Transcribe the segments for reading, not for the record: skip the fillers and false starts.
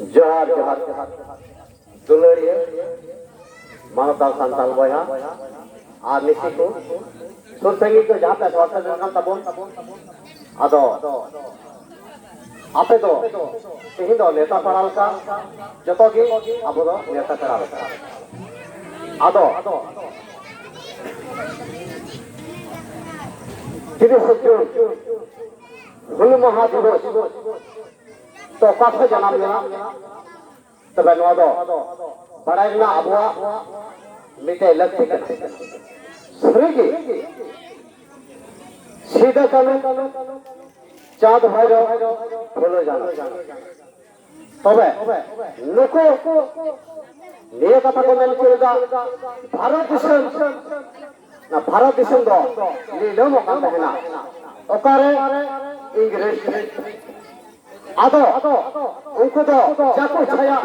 जोहार जोहार दुलड़िया मानवता संताल बया और निश्चित को सुर संगीत को जहाँ पे स्वास्थ्य जनगण तबों आदो आपे दो तेही दो नेता पड़ाल का जतो की अब दो नेता पड़ाल का आदो किधर से हुल महादिवस तो काफे जनाब लेना तो बनवा दो पढ़ाई ना अबुआ मिटे लगती करते सरेगी सीधा कलो चाँद भैरव बोलो जाना तबे नुको निये कथा को मेन चलेगा भारत दिशम ना भारत दिशम दो लीलो मकान बहना ओकारे इंग्लिश आदो उनको दो जाको छाया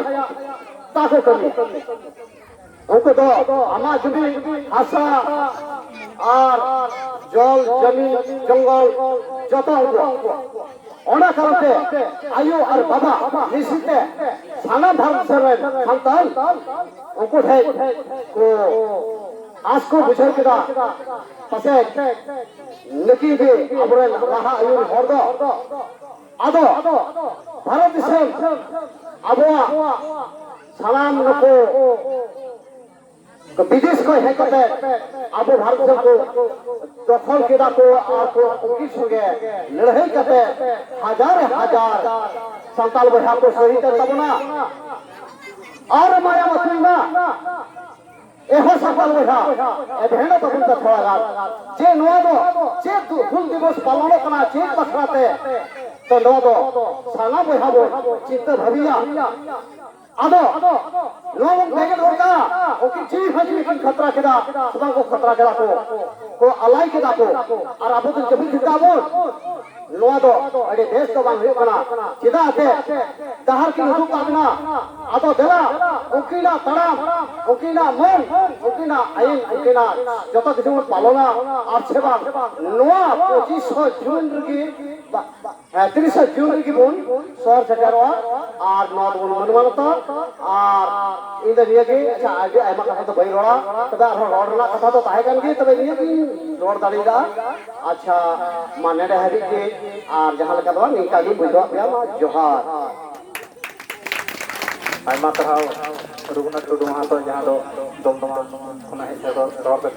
ताको कमी उनको दो आमा जुबी आशा और जल जमीन जंगल जता उनको ओना करते आयु और बाबा निश्चिते साना भारत से संतान उनको है को आज को बुझर केदा पसे नकी भी अबरे रहा आयु हर दो आदो भारत दिशम अबुआ सलाम नको तो विदेश को है कते अबु भारत दिशम को दखल केदा को और को उनकी संगे लड़ाई कते हजार संताल बहा को शहीद तबना और माया मसलिना एहो सफल बहा ए भेड़ो तो बुनता थोड़ा जे नोआ दो जे हुल दिवस पालन कना जे बखराते तो नो दो साना बहा बो चिंता भविया आदो लोग बेगे होता ओकी जी हजी की खतरा केदा सुबह को खतरा केदा को अलाई केदा को और अब तो जब दिखता वो लोआ दो अरे देश तो बांग कना चिदा आते दहर की हुदू काबना आदो देला ओकीना तड़ाम ओकीना मन ओकीना आइन ओकीना जतो किछु पालना आछेबा लोआ 25 जून की 30 जून की बोन शहर सेटरवा और नॉट बोन मनमानता और इन दिया के अच्छा आगे आयमा कथा तो बई रोड़ा तबे आरो रोडना कथा तो ताहे कान की तबे निया की रोड दाड़ीदा अच्छा माने रहरी के और जहां लगा दो निका की बुझवा पे मा जोहार आयमा कथा रुगना टुडू हां तो जहां दो दमदमा खना हे रोड पे